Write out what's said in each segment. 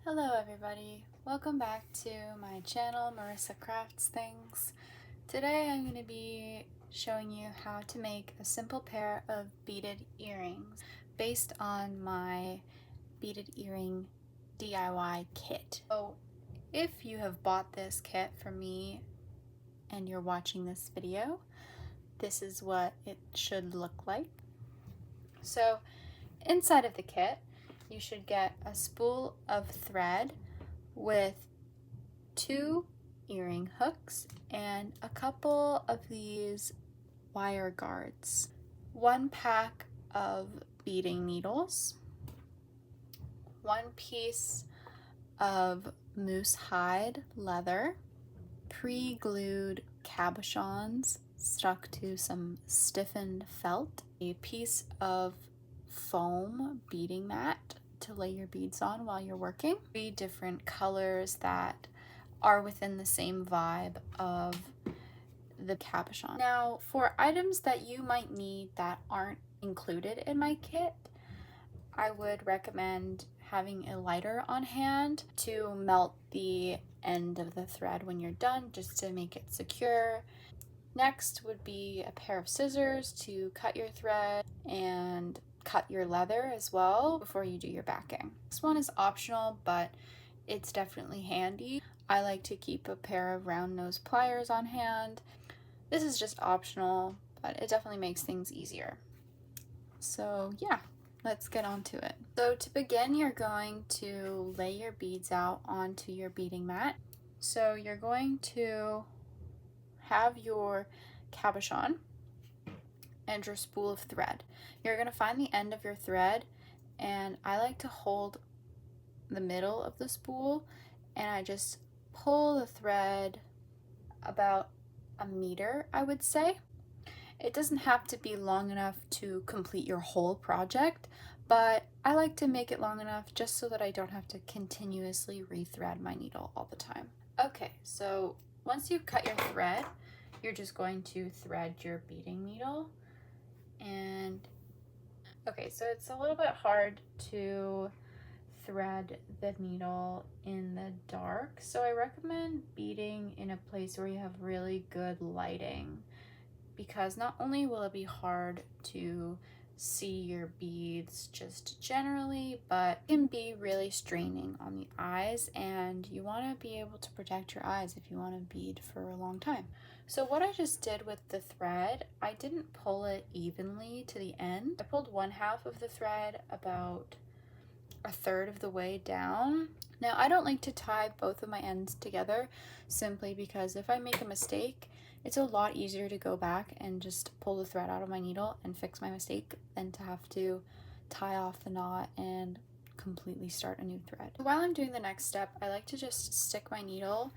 Hello everybody, welcome back to my channel, Marissa Crafts Things. Today I'm going to be showing you how to make a simple pair of beaded earrings based on my beaded earring DIY kit. So if you have bought this kit from me and you're watching this video, this is what it should look like. So inside of the kit, you should get a spool of thread with 2 earring hooks and a couple of these wire guards, 1 pack of beading needles, 1 piece of moose hide leather, pre-glued cabochons stuck to some stiffened felt, a piece of foam beading mat to lay your beads on while you're working, 3 different colors that are within the same vibe of the cabochon. Now, for items that you might need that aren't included in my kit, I would recommend having a lighter on hand to melt the end of the thread when you're done, just to make it secure. Next would be a pair of scissors to cut your thread and cut your leather as well before you do your backing. This one is optional, but it's definitely handy. I like to keep a pair of round nose pliers on hand. This is just optional, but it definitely makes things easier. So yeah, let's get on to it. So to begin, you're going to lay your beads out onto your beading mat. So you're going to have your cabochon and your spool of thread. You're going to find the end of your thread, and I like to hold the middle of the spool, and I just pull the thread about a meter, I would say. It doesn't have to be long enough to complete your whole project, but I like to make it long enough just so that I don't have to continuously rethread my needle all the time. Okay, so once you've cut your thread, you're just going to thread your beading needle. And okay, so it's a little bit hard to thread the needle in the dark, so I recommend beading in a place where you have really good lighting, because not only will it be hard to see your beads just generally, but it can be really straining on the eyes, and you want to be able to protect your eyes if you want to bead for a long time. So what I just did with the thread, I didn't pull it evenly to the end. I pulled 1/2 of the thread about 1/3 of the way down. Now, I don't like to tie both of my ends together, simply because if I make a mistake, it's a lot easier to go back and just pull the thread out of my needle and fix my mistake than to have to tie off the knot and completely start a new thread. While I'm doing the next step, I like to just stick my needle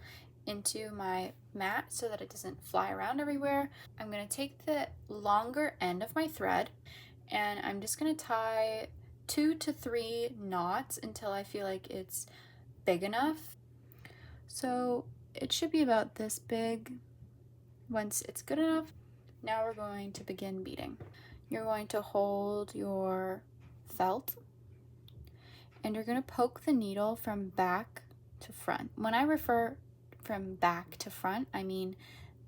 into my mat so that it doesn't fly around everywhere. I'm going to take the longer end of my thread, and I'm just going to tie 2 to 3 knots until I feel like it's big enough. So it should be about this big. Once it's good enough, now we're going to begin beading. You're going to hold your felt, and you're going to poke the needle from back to front. When I refer from back to front, I mean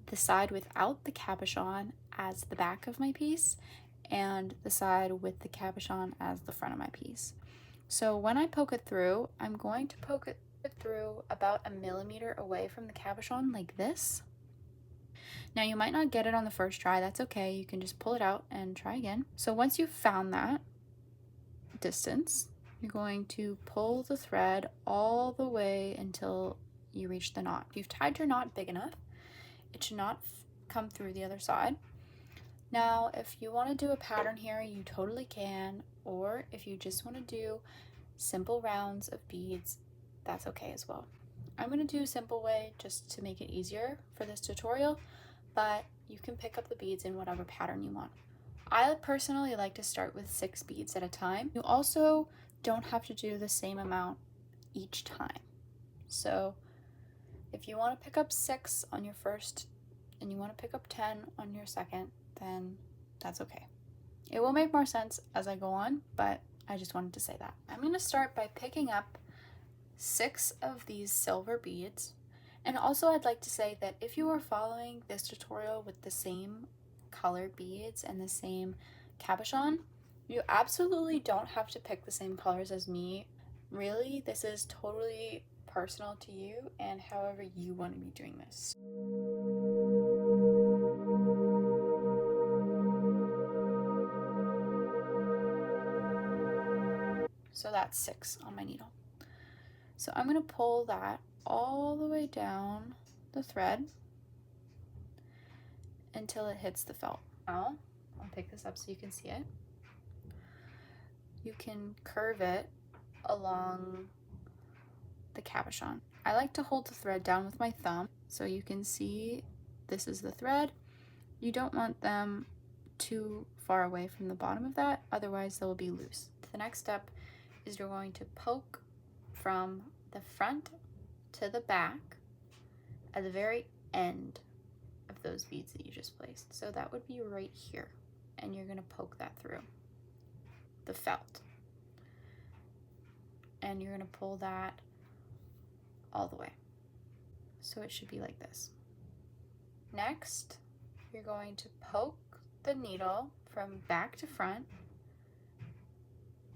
the side without the cabochon as the back of my piece, and the side with the cabochon as the front of my piece. So when I poke it through, I'm going to poke it through about 1 millimeter away from the cabochon, like this. Now, you might not get it on the first try, that's okay, you can just pull it out and try again. So once you've found that distance, you're going to pull the thread all the way until you reach the knot. If you've tied your knot big enough, it should not come through the other side. Now, if you want to do a pattern here, you totally can, or if you just want to do simple rounds of beads, that's okay as well. I'm going to do a simple way just to make it easier for this tutorial, but you can pick up the beads in whatever pattern you want. I personally like to start with 6 beads at a time. You also don't have to do the same amount each time. So if you want to pick up 6 on your first and you want to pick up 10 on your second, then that's okay. It will make more sense as I go on, but I just wanted to say that. I'm going to start by picking up 6 of these silver beads. And also I'd like to say that if you are following this tutorial with the same color beads and the same cabochon, you absolutely don't have to pick the same colors as me. Really, this is totally personal to you and however you want to be doing this. So that's 6 on my needle. So I'm going to pull that all the way down the thread until it hits the felt. Now, I'll pick this up so you can see it. You can curve it along the cabochon. I like to hold the thread down with my thumb so you can see this is the thread. You don't want them too far away from the bottom of that, otherwise they'll be loose. The next step is you're going to poke from the front to the back at the very end of those beads that you just placed. So that would be right here, and you're going to poke that through the felt, and you're going to pull that all the way. So it should be like this. Next, you're going to poke the needle from back to front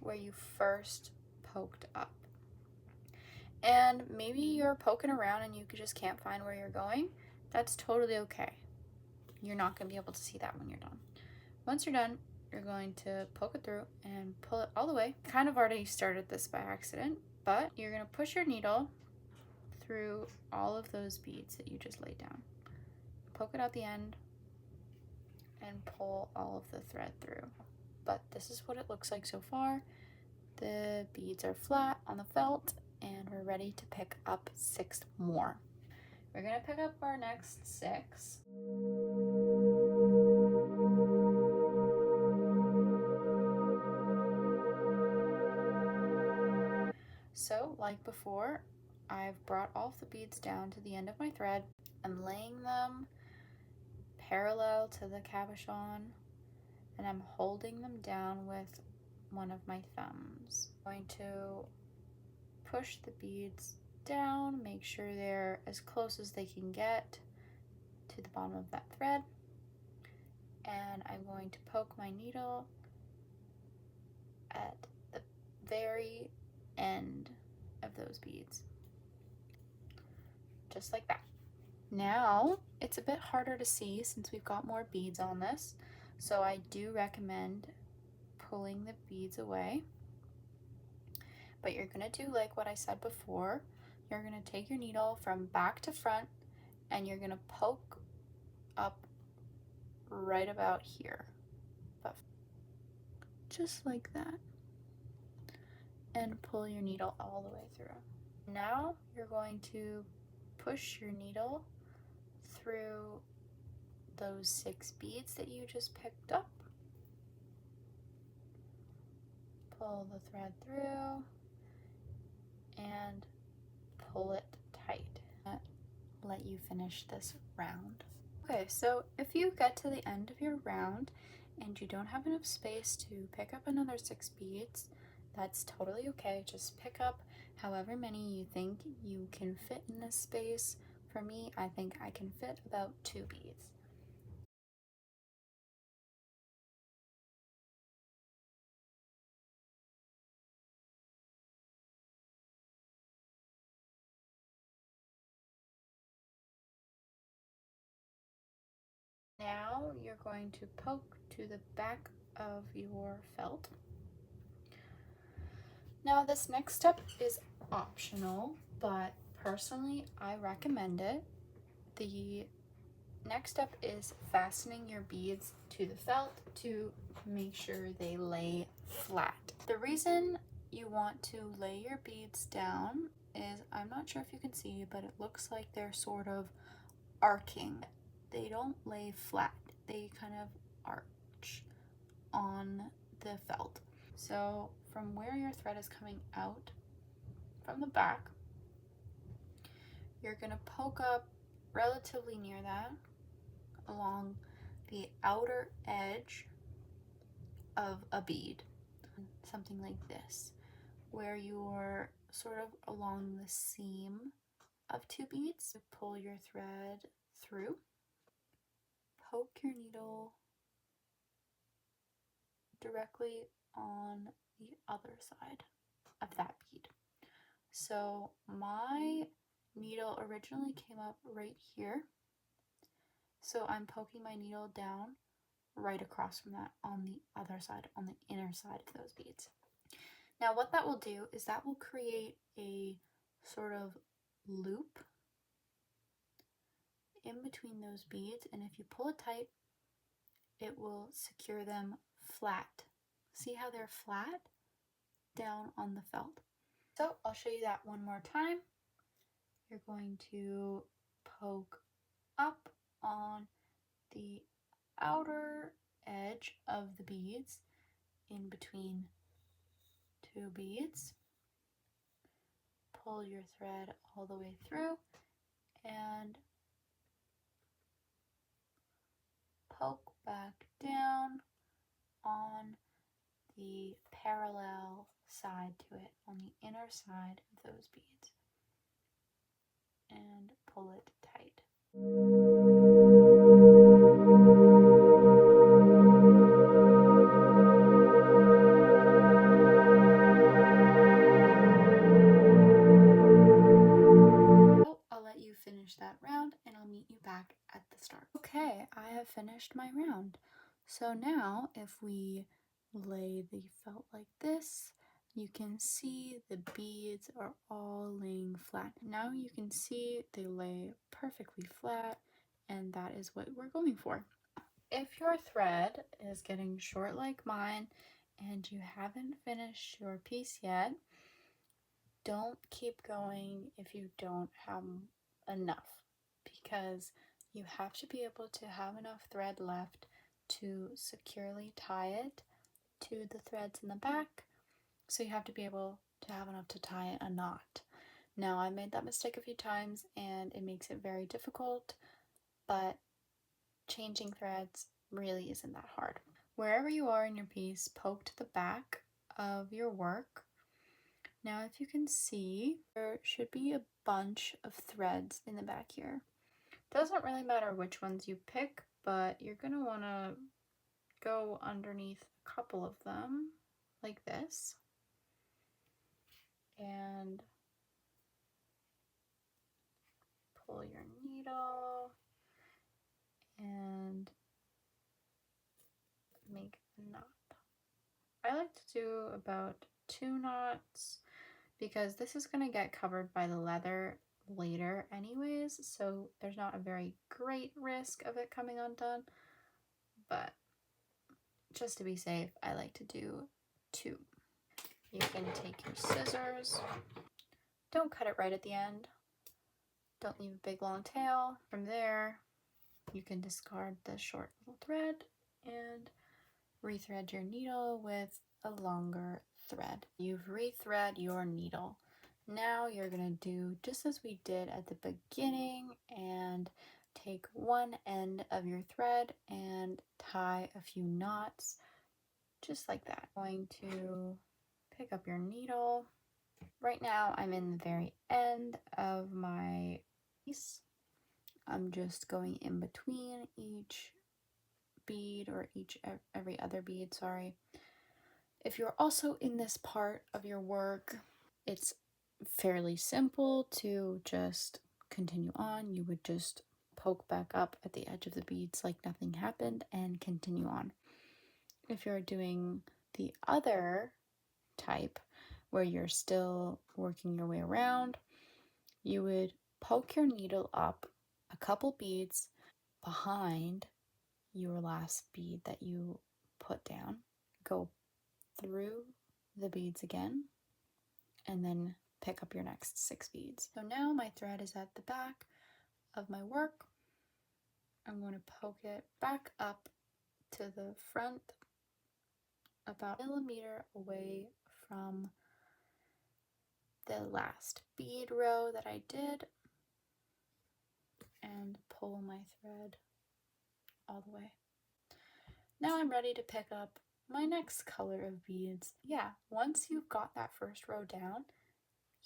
where you first poked up. And maybe you're poking around and you just can't find where you're going. That's totally okay. You're not going to be able to see that when you're done. Once you're done, you're going to poke it through and pull it all the way. Kind of already started this by accident, but you're going to push your needle through all of those beads that you just laid down. Poke it out the end and pull all of the thread through. But this is what it looks like so far. The beads are flat on the felt, and we're ready to pick up 6 more. We're going to pick up our next 6. So, like before, I've brought all of the beads down to the end of my thread. I'm laying them parallel to the cabochon, and I'm holding them down with one of my thumbs. I'm going to push the beads down, make sure they're as close as they can get to the bottom of that thread, and I'm going to poke my needle at the very end of those beads, just like that. Now it's a bit harder to see since we've got more beads on this, so I do recommend pulling the beads away. But you're going to do like what I said before. You're going to take your needle from back to front and you're going to poke up right about here, just like that, and pull your needle all the way through. Now you're going to push your needle through those 6 beads that you just picked up. Pull the thread through and pull it tight. Let you finish this round. Okay, so if you get to the end of your round and you don't have enough space to pick up another 6 beads, that's totally okay. Just pick up however many you think you can fit in this space. For me, I think I can fit about 2 beads. Now you're going to poke to the back of your felt. Now this next step is optional, but personally I recommend it. The next step is fastening your beads to the felt to make sure they lay flat. The reason you want to lay your beads down is, I'm not sure if you can see, but it looks like they're sort of arcing. They don't lay flat, they kind of arch on the felt. So from where your thread is coming out from the back, you're going to poke up relatively near that along the outer edge of a bead, something like this, where your sort of along the seam of 2 beads. Pull your thread through, poke your needle directly on the other side of that bead. So my needle originally came up right here, so I'm poking my needle down right across from that on the other side, on the inner side of those beads. Now what that will do is that will create a sort of loop in between those beads, and if you pull it tight, it will secure them flat. See how they're flat down on the felt? So I'll show you that one more time. You're going to poke up on the outer edge of the beads in between 2 beads. Pull your thread all the way through and poke back down on the parallel side to it, on the inner side of those beads, and pull it tight. I'll let you finish that round and I'll meet you back at the start. Okay, I have finished my round. So now if we lay the felt like this, you can see the beads are all laying flat. Now you can see they lay perfectly flat, and that is what we're going for. If your thread is getting short like mine and you haven't finished your piece yet, don't keep going if you don't have enough, because you have to be able to have enough thread left to securely tie it to the threads in the back. So you have to be able to have enough to tie a knot. Now, I made that mistake a few times and it makes it very difficult, but changing threads really isn't that hard. Wherever you are in your piece, poke to the back of your work. Now, if you can see, there should be a bunch of threads in the back here. Doesn't really matter which ones you pick, but you're gonna wanna go underneath a couple of them, like this, and pull your needle and make a knot. I like to do about 2 knots because this is going to get covered by the leather later anyways, so there's not a very great risk of it coming undone, but just to be safe, I like to do 2. You can take your scissors, don't cut it right at the end, don't leave a big long tail. From there, you can discard the short little thread and rethread your needle with a longer thread. You've rethread your needle. Now you're going to do just as we did at the beginning and take one end of your thread and tie a few knots just like that. I'm going to pick up your needle. Right now I'm in the very end of my piece. I'm just going in between each bead, or every other bead, sorry. If you're also in this part of your work, it's fairly simple to just continue on. You would just poke back up at the edge of the beads like nothing happened and continue on. If you're doing the other type where you're still working your way around, you would poke your needle up a couple beads behind your last bead that you put down, go through the beads again, and then pick up your next 6 beads. So now my thread is at the back of my work. I'm going to poke it back up to the front about 1 millimeter away from the last bead row that I did, and pull my thread all the way. Now I'm ready to pick up my next color of beads. Yeah, once you've got that first row down,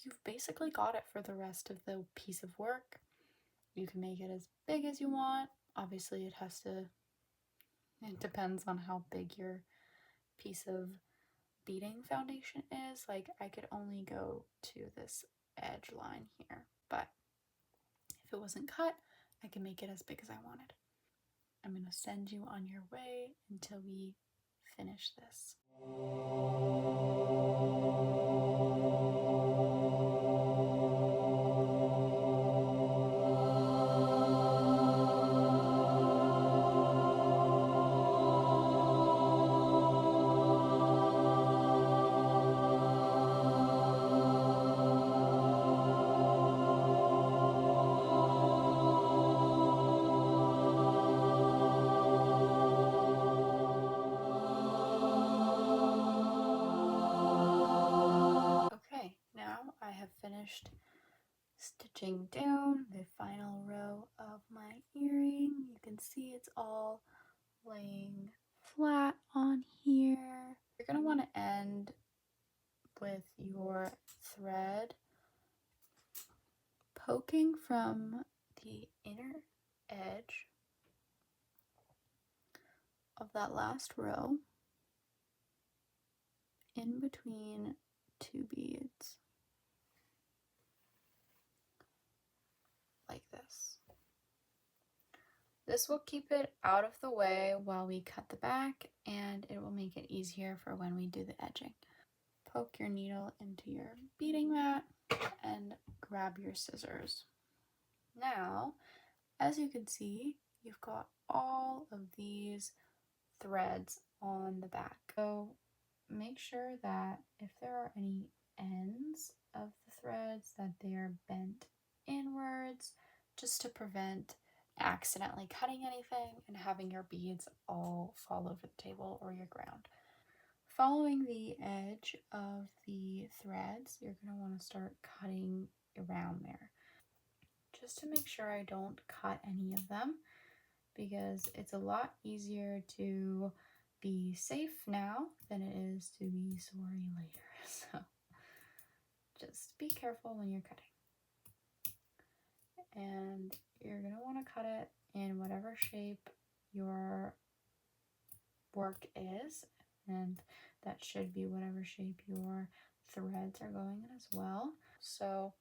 you've basically got it for the rest of the piece of work. You can make it as big as you want. Obviously it depends on how big your piece of beading foundation is. Like I could only go to this edge line here, but if it wasn't cut, I can make it as big as I wanted. I'm going to send you on your way until we finish this. Okay, now I have finished stitching down the final row of my earring. You can see it's all laying flat on here. You're going to want to end with your thread poking from the inner edge of that last row in between two beads, like this. This will keep it out of the way while we cut the back, and it will make it easier for when we do the edging. Poke your needle into your beading mat and grab your scissors. Now, as you can see, you've got all of these threads on the back. So make sure that if there are any ends of the threads that they are bent inwards, just to prevent accidentally cutting anything and having your beads all fall over the table or your ground. Following the edge of the threads, you're going to want to start cutting around there, just to make sure I don't cut any of them, because it's a lot easier to be safe now than it is to be sorry later. So just be careful when you're cutting. And you're going to want to cut it in whatever shape your work is, and that should be whatever shape your threads are going in as well. So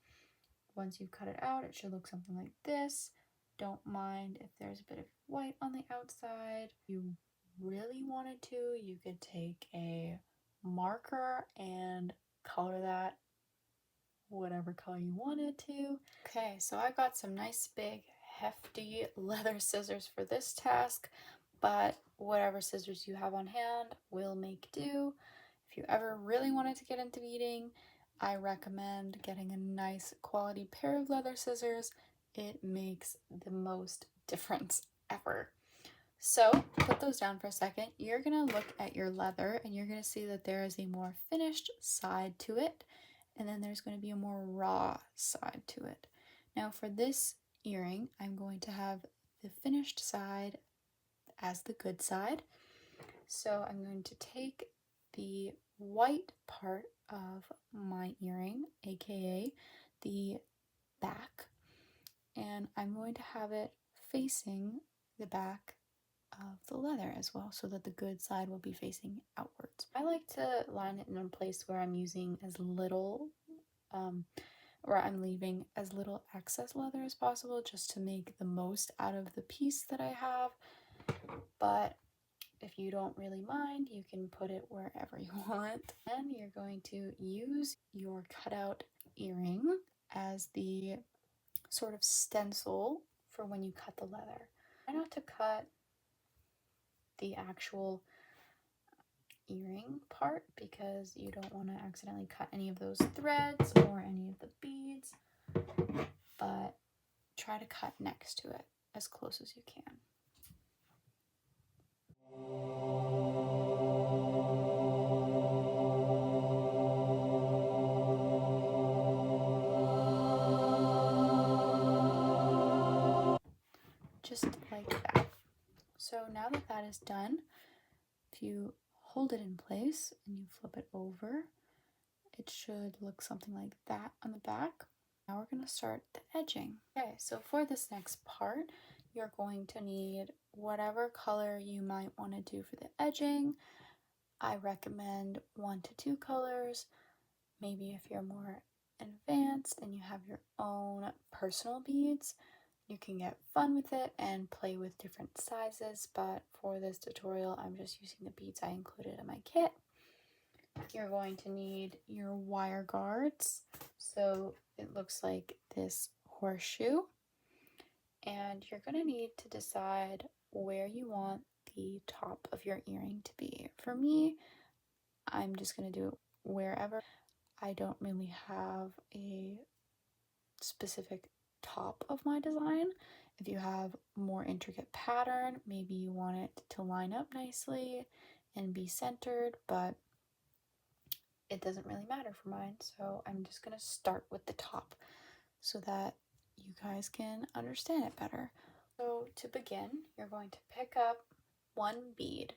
once you've cut it out, it should look something like this. Don't mind if there's a bit of white on the outside. If you really wanted to, you could take a marker and color that whatever color you wanted to. Okay, so I got some nice big hefty leather scissors for this task, but whatever scissors you have on hand will make do. If you ever really wanted to get into beading, I recommend getting a nice quality pair of leather scissors. It makes the most difference ever. So put those down for a second. You're going to look at your leather and you're going to see that there is a more finished side to it, and then there's going to be a more raw side to it. Now for this earring, I'm going to have the finished side as the good side. So I'm going to take the white part of my earring, aka the back, and I'm going to have it facing the back of the leather as well, so that the good side will be facing outwards. I like to line it in a place where I'm using as little or I'm leaving as little excess leather as possible, just to make the most out of the piece that I have. But if you don't really mind, you can put it wherever you want. And you're going to use your cutout earring as the sort of stencil for when you cut the leather. Try not to cut the actual earring part, because you don't want to accidentally cut any of those threads or any of the beads, but try to cut next to it as close as you can. Just like that. So now that that is done, if you hold it in place and you flip it over, it should look something like that on the back. Now we're going to start the edging. Okay, so for this next part, you're going to need whatever color you might want to do for the edging. I recommend 1 to 2 colors. Maybe if you're more advanced and you have your own personal beads, you can get fun with it and play with different sizes, but for this tutorial, I'm just using the beads I included in my kit. You're going to need your wire guards. So it looks like this horseshoe. And you're going to need to decide where you want the top of your earring to be. For me, I'm just going to do it wherever. I don't really have a specific top of my design. If you have more intricate pattern, maybe you want it to line up nicely and be centered, but it doesn't really matter for mine. So I'm just going to start with the top so that you guys can understand it better. So to begin, you're going to pick up 1 bead.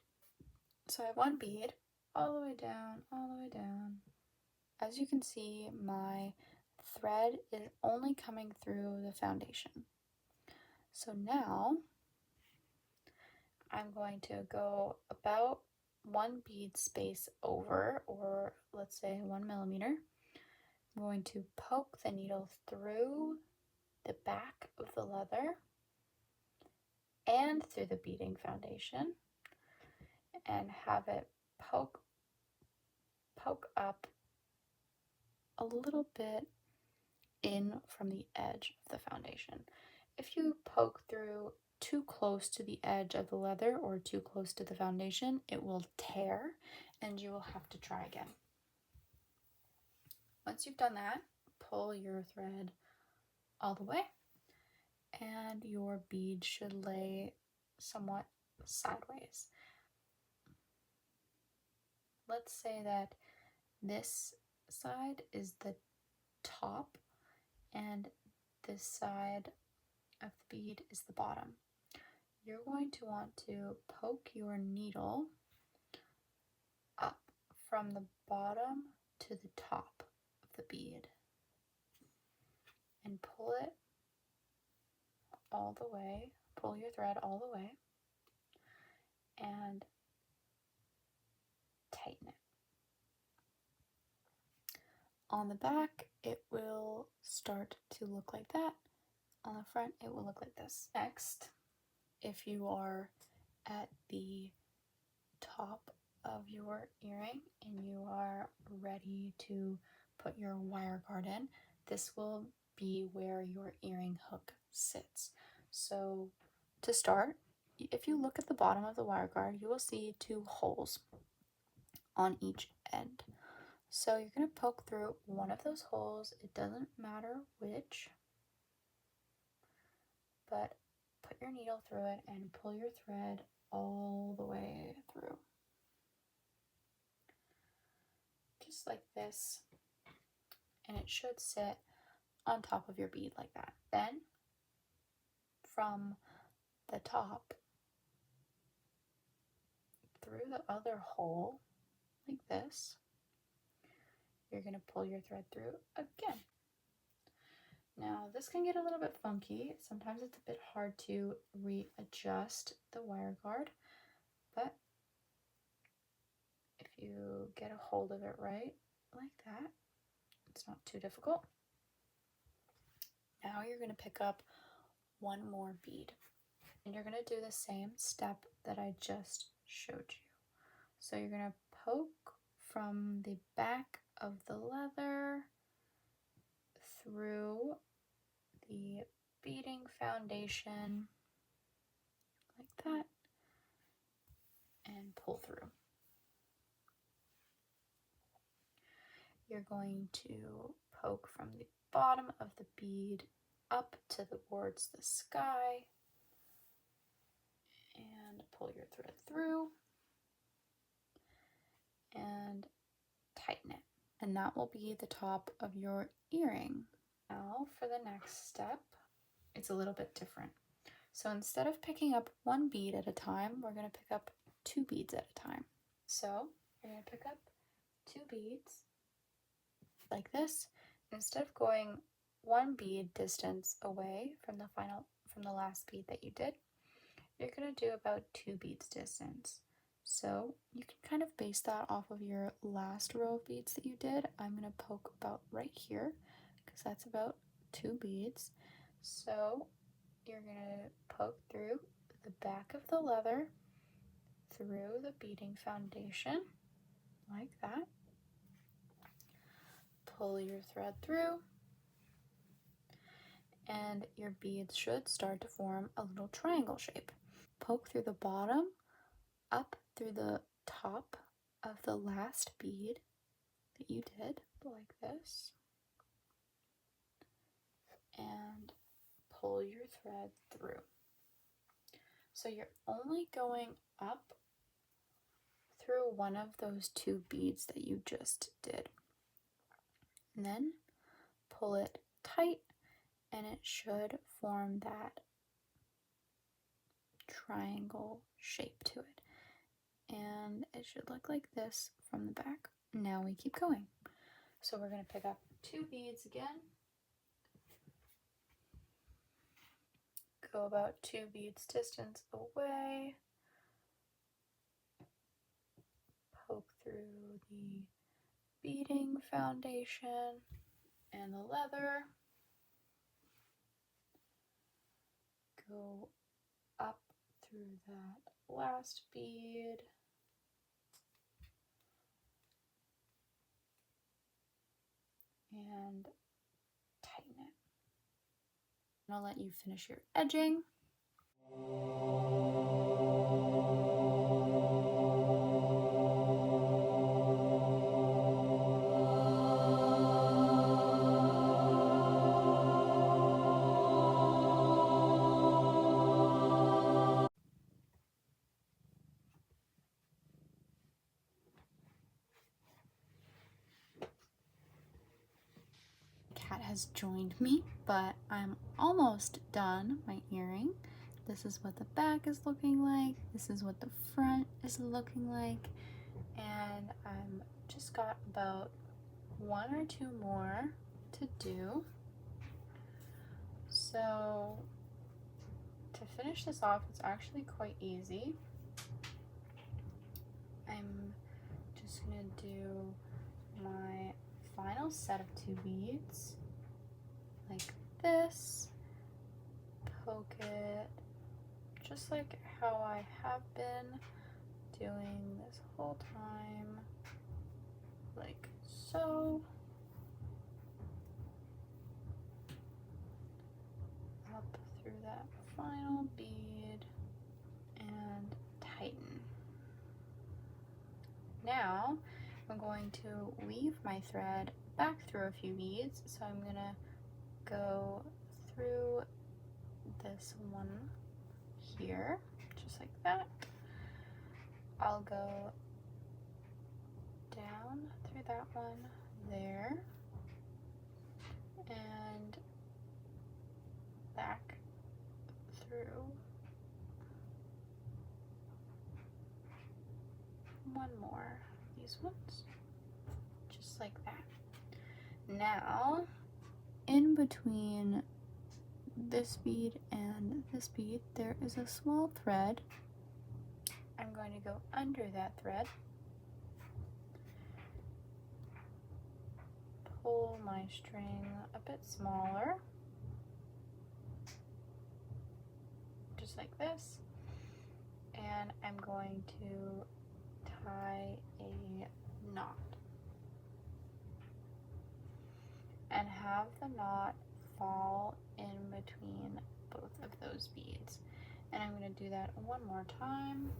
So I have 1 bead all the way down, all the way down. As you can see, my thread is only coming through the foundation. So now I'm going to go about 1 bead space over, or let's say 1 millimeter. I'm going to poke the needle through the back of the leather and through the beading foundation and have it poke up a little bit in from the edge of the foundation. If you poke through too close to the edge of the leather or too close to the foundation, it will tear and you will have to try again. Once you've done that, pull your thread all the way and your bead should lay somewhat sideways. Let's say that this side is the top and this side of the bead is the bottom. You're going to want to poke your needle up from the bottom to the top of the bead and pull it all the way, pull your thread all the way and tighten it. On the back, it will start to look like that. On the front, it will look like this. Next, if you are at the top of your earring and you are ready to put your wire guard in, this will be where your earring hook sits. So to start, if you look at the bottom of the wire guard, you will see 2 holes on each end. So you're going to poke through one of those holes. It doesn't matter which, but put your needle through it and pull your thread all the way through. Just like this. And it should sit on top of your bead like that. Then, from the top through the other hole, like this, you're going to pull your thread through again. Now, this can get a little bit funky. Sometimes it's a bit hard to readjust the wire guard, but if you get a hold of it right, like that, it's not too difficult. Now you're going to pick up 1 more bead, and you're going to do the same step that I just showed you. So you're going to poke from the back of the leather through the beading foundation like that and pull through. You're going to poke from the bottom of the bead up towards the sky and pull your thread through and tighten it. And that will be the top of your earring. Now for the next step, it's a little bit different. So instead of picking up 1 bead at a time, we're going to pick up 2 beads at a time. So you're going to pick up 2 beads like this. Instead of going one bead distance away from the last bead that you did, you're going to do about 2 beads distance. So you can kind of base that off of your last row of beads that you did. I'm going to poke about right here because that's about 2 beads. So you're going to poke through the back of the leather, through the beading foundation, like that. Pull your thread through, and your beads should start to form a little triangle shape. Poke through the bottom, up through the top of the last bead that you did, like this, and pull your thread through. So you're only going up through one of those 2 beads that you just did. And then pull it tight, and it should form that triangle shape to it. And it should look like this from the back. Now we keep going. So we're going to pick up 2 beads again. Go about 2 beads distance away. Poke through the beading foundation and the leather. Go up through that last bead. And tighten it. And I'll let you finish your edging. Cat has joined me, but I'm almost done my earring. This is what the back is looking like. This is what the front is looking like. And I'm just got about 1 or 2 more to do. So to finish this off, it's actually quite easy. I'm just gonna do my final set of 2 beads like this, poke it just like how I have been doing this whole time, like so. Up through that final bead and tighten. Now I'm going to weave my thread back through a few beads, so I'm gonna go through this one here, just like that. I'll go down through that one there, and back through one more of these ones, just like that. Now, in between this bead and this bead, there is a small thread. I'm going to go under that thread, pull my string a bit smaller, just like this, and I'm going to tie a knot and have the knot fall in between both of those beads. And I'm going to do that one more time,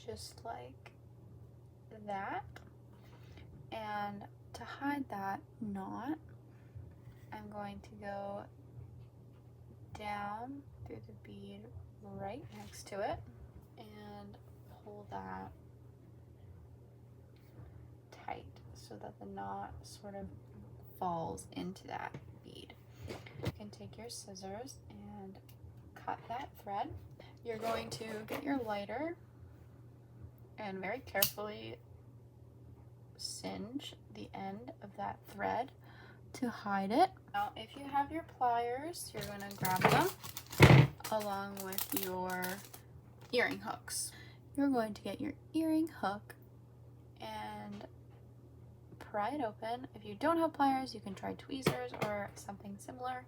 just like that. And to hide that knot, I'm going to go down through the bead right next to it and pull that tight so that the knot sort of falls into that bead. You can take your scissors and cut that thread. You're going to get your lighter and very carefully singe the end of that thread to hide it. Now, if you have your pliers, you're going to grab them along with your earring hooks. You're going to get your earring hook and pry it open. If you don't have pliers, you can try tweezers or something similar.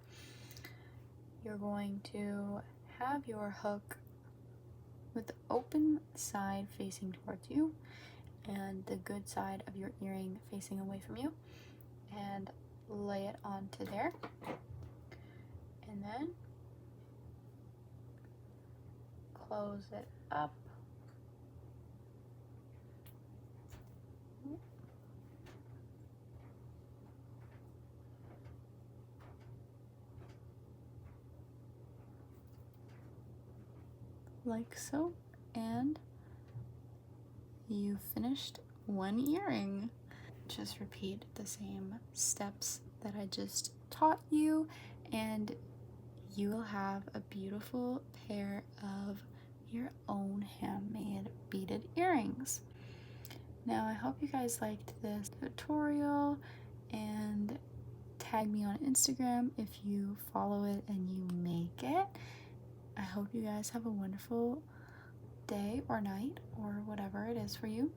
You're going to have your hook with the open side facing towards you and the good side of your earring facing away from you, and lay it onto there, and then close it up. Like so, and you finished one earring. Just repeat the same steps that I just taught you, and you will have a beautiful pair of your own handmade beaded earrings. Now, I hope you guys liked this tutorial, and tag me on Instagram if you follow it and you make it. I hope you guys have a wonderful day or night or whatever it is for you.